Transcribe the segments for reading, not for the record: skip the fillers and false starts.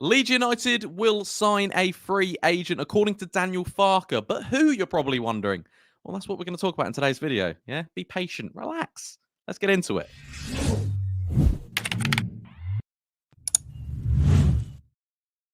Leeds United will sign a free agent according to Daniel Farke. But who, you're probably wondering? Well, that's what we're going to talk about in today's video. Yeah, be patient, relax. Let's get into it.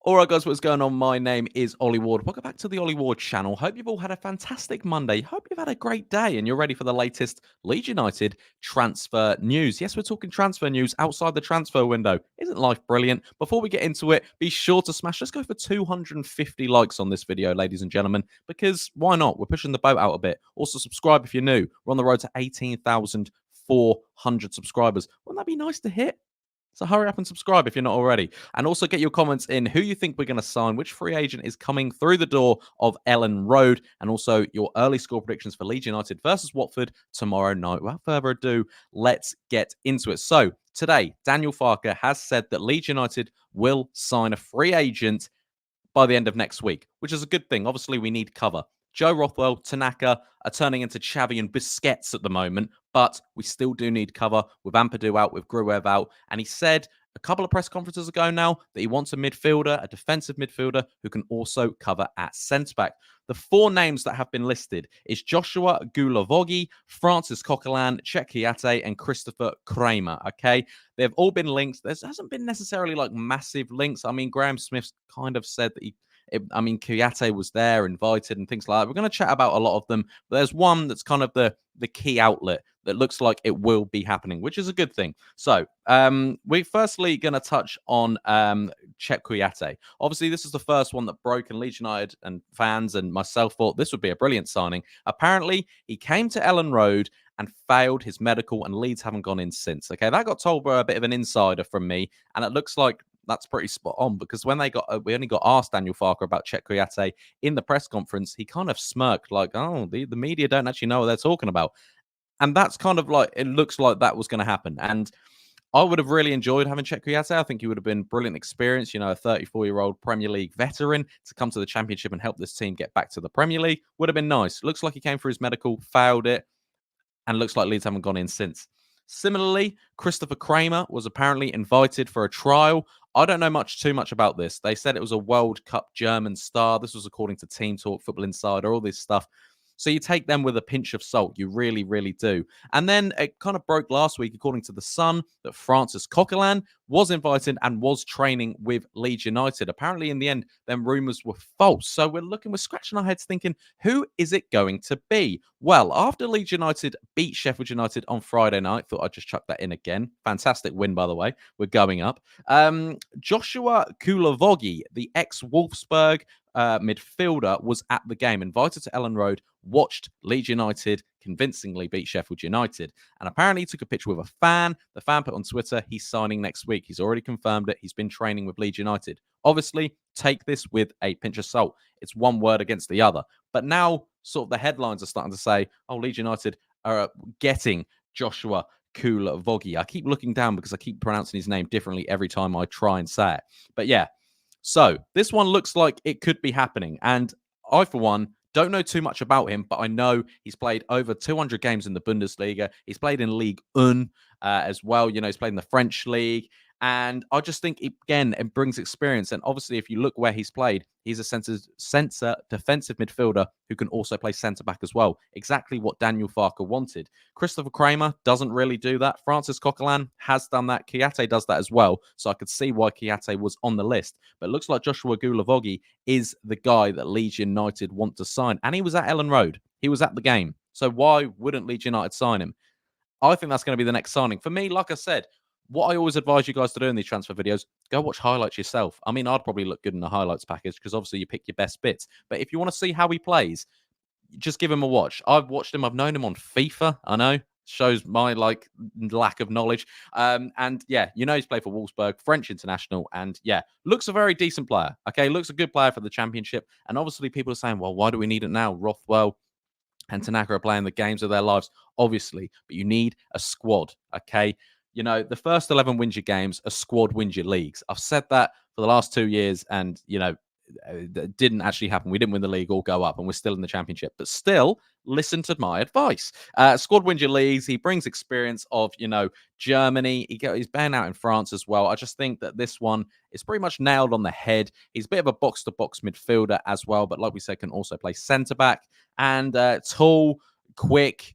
Alright guys, what's going on? My name is Ollie Ward. Welcome back to the Ollie Ward channel. Hope you've all had a fantastic Monday. Hope you've had a great day and you're ready for the latest Leeds United transfer news. Yes, we're talking transfer news outside the transfer window. Isn't life brilliant? Before we get into it, be sure to smash, let's go for 250 likes on this video, ladies and gentlemen, because why not? We're pushing the boat out a bit. Also, subscribe if you're new. We're on the road to 18,400 subscribers. Wouldn't that be nice to hit? So hurry up and subscribe if you're not already. And also get your comments in who you think we're going to sign, which free agent is coming through the door of Ellen Road, and also your early score predictions for Leeds United versus Watford tomorrow night. Without further ado, let's get into it. So today, Daniel Farke has said that Leeds United will sign a free agent by the end of next week, which is a good thing. Obviously, we need cover. Joe Rothwell, Tanaka are turning into Xavi and Busquets at the moment, but we still do need cover with Ampadu out, with Gruev out. And he said a couple of press conferences ago now that he wants a midfielder, a defensive midfielder who can also cover at centre-back. The four names that have been listed is Josuha Guilavogui, Francis Coquelin, Cheikhou Kouyate, and Cristopher Kramer, okay? They've all been linked. There hasn't been necessarily like massive links. I mean, Graham Smith's kind of said that Kouyate was there, invited, and things like that. We're going to chat about a lot of them. But there's one that's kind of the key outlet that looks like it will be happening, which is a good thing. So we're firstly going to touch on Cheikhou Kouyate. Obviously, this is the first one that broke, and Leeds United and fans and myself thought this would be a brilliant signing. Apparently, he came to Ellen Road and failed his medical, and Leeds haven't gone in since. Okay, that got told by a bit of an insider from me, and it looks like that's pretty spot on, because when we only got asked Daniel Farke about Cheikhou Kouyate in the press conference, he kind of smirked like, oh, the media don't actually know what they're talking about. And that's kind of like, it looks like that was going to happen. And I would have really enjoyed having Cheikhou Kouyate. I think he would have been brilliant experience, you know, a 34-year-old Premier League veteran to come to the Championship and help this team get back to the Premier League. Would have been nice. Looks like he came for his medical, failed it, and looks like Leeds haven't gone in since. Similarly, Cristopher Kramer was apparently invited for a trial. I don't know too much about this. They said it was a World Cup German star. This was according to Team Talk, Football Insider, all this stuff. So you take them with a pinch of salt. You really, really do. And then it kind of broke last week, according to The Sun, that Francis Coquelin was invited and was training with Leeds United. Apparently, in the end, them rumours were false. So we're scratching our heads thinking, who is it going to be? Well, after Leeds United beat Sheffield United on Friday night, thought I'd just chuck that in again. Fantastic win, by the way. We're going up. Josuha Guilavogui, the ex-Wolfsburg midfielder, was at the game, invited to Ellen Road, watched Leeds United convincingly beat Sheffield United, and apparently he took a picture with a fan. The fan put on Twitter, he's signing next week. He's already confirmed it. He's been training with Leeds United. Obviously, take this with a pinch of salt. It's one word against the other. But now, sort of the headlines are starting to say, oh, Leeds United are getting Josuha Guilavogui. I keep looking down because I keep pronouncing his name differently every time I try and say it. But yeah, so this one looks like it could be happening. And I, for one, don't know too much about him, but I know he's played over 200 games in the Bundesliga. He's played in Ligue 1 as well. You know, he's played in the French league. And I just think, again, it brings experience. And obviously, if you look where he's played, he's a centre defensive midfielder who can also play centre-back as well. Exactly what Daniel Farke wanted. Cristopher Kramer doesn't really do that. Francis Coquelin has done that. Kouyate does that as well. So I could see why Kouyate was on the list. But it looks like Josuha Guilavogui is the guy that Leeds United want to sign. And he was at Ellen Road. He was at the game. So why wouldn't Leeds United sign him? I think that's going to be the next signing. For me, like I said, what I always advise you guys to do in these transfer videos, go watch highlights yourself. I mean, I'd probably look good in the highlights package because obviously you pick your best bits. But if you want to see how he plays, just give him a watch. I've watched him. I've known him on FIFA. I know. Shows my lack of knowledge. And yeah, you know he's played for Wolfsburg, French international. And yeah, looks a very decent player. Okay, looks a good player for the Championship. And obviously people are saying, well, why do we need it now? Rothwell and Tanaka are playing the games of their lives, obviously, but you need a squad, okay? You know, the first 11 wins your games, a squad wins your leagues. I've said that for the last 2 years, and, you know, that didn't actually happen. We didn't win the league or go up, and we're still in the championship. But still, listen to my advice. Squad wins your leagues. He brings experience of, Germany. He's been out in France as well. I just think that this one is pretty much nailed on the head. He's a bit of a box-to-box midfielder as well, but like we said, can also play centre-back. And tall, quick.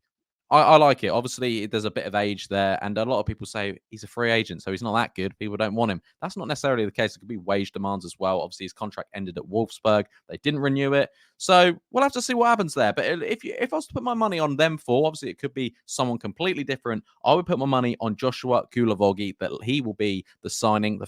I like it. Obviously, there's a bit of age there, and a lot of people say he's a free agent, so he's not that good. People don't want him. That's not necessarily the case. It could be wage demands as well. Obviously, his contract ended at Wolfsburg. They didn't renew it, so we'll have to see what happens there. But if I was to put my money on them four, obviously it could be someone completely different. I would put my money on Josuha Guilavogui, that he will be the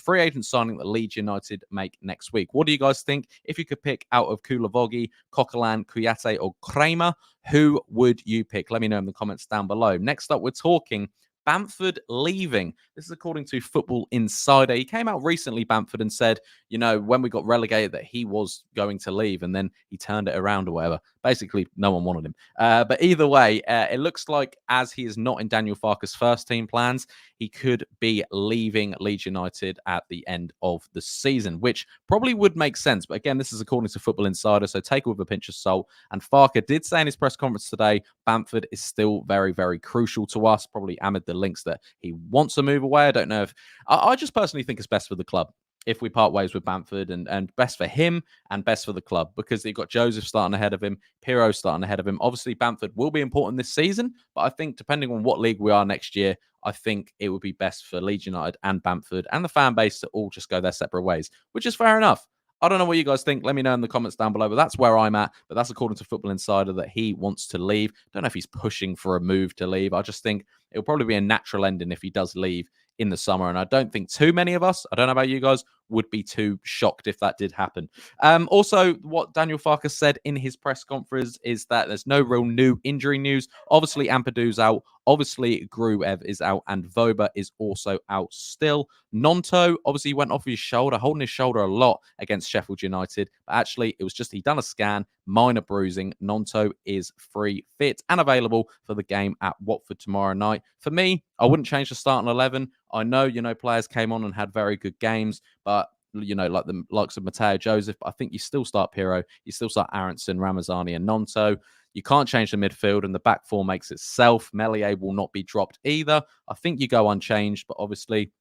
free agent signing that Leeds United make next week. What do you guys think? If you could pick out of Guilavogui, Coquelin, Kouyate, or Kramer, who would you pick? Let me know in the comments down below. Next up, we're talking Bamford leaving. This is according to Football Insider. He came out recently, Bamford, and said, when we got relegated, that he was going to leave, and then he turned it around or whatever. Basically, no one wanted him. But either way, it looks like as he is not in Daniel Farke's first team plans, he could be leaving Leeds United at the end of the season, which probably would make sense. But again, this is according to Football Insider, so take it with a pinch of salt. And Farke did say in his press conference today, Bamford is still very, very crucial to us, probably amid the links that he wants to move away. I don't know if I just personally think it's best for the club if we part ways with Bamford, and best for him and best for the club, because they've got Joseph starting ahead of him, Pirro starting ahead of him. Obviously, Bamford will be important this season, but I think depending on what league we are next year, I think it would be best for Leeds United and Bamford and the fan base to all just go their separate ways, which is fair enough. I don't know what you guys think. Let me know in the comments down below, but that's where I'm at. But that's according to Football Insider, that he wants to leave. Don't know if he's pushing for a move to leave. I just think it'll probably be a natural ending if he does leave in the summer. And I don't think too many of us, I don't know about you guys, would be too shocked if that did happen. Also, what Daniel Farke said in his press conference is that there's no real new injury news. Obviously, Ampadu's out. Obviously, Gruev is out, and Voba is also out still. Nonto obviously went off his shoulder, holding his shoulder a lot against Sheffield United. But actually, it was just he done a scan, minor bruising. Nonto is free, fit, and available for the game at Watford tomorrow night. For me, I wouldn't change the starting 11. I know, players came on and had very good games, but like the likes of Mateo Joseph, I think you still start Pirro, you still start Aronson, Ramazani, and Nonto. You can't change the midfield, and the back four makes itself. Meslier will not be dropped either. I think you go unchanged, but obviously,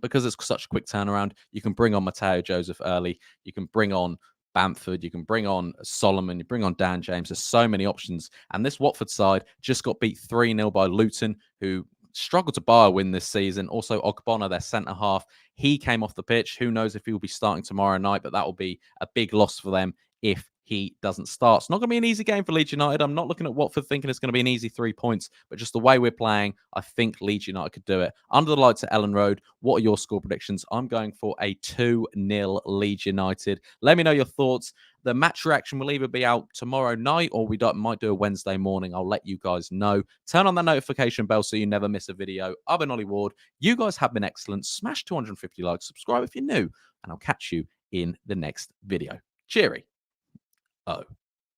because it's such a quick turnaround, you can bring on Mateo Joseph early. You can bring on Bamford. You can bring on Solomon. You bring on Dan James. There's so many options. And this Watford side just got beat 3-0 by Luton, who struggled to buy a win this season. Also, Ogbonna, their centre half, he came off the pitch. Who knows if he will be starting tomorrow night, but that will be a big loss for them if he doesn't start. It's not going to be an easy game for Leeds United. I'm not looking at Watford thinking it's going to be an easy 3 points, but just the way we're playing, I think Leeds United could do it. Under the lights at Ellen Road, what are your score predictions? I'm going for a 2-0 Leeds United. Let me know your thoughts. The match reaction will either be out tomorrow night, or we might do a Wednesday morning. I'll let you guys know. Turn on that notification bell so you never miss a video. I've been Ollie Ward. You guys have been excellent. Smash 250 likes. Subscribe if you're new, and I'll catch you in the next video. Cheery. Oh.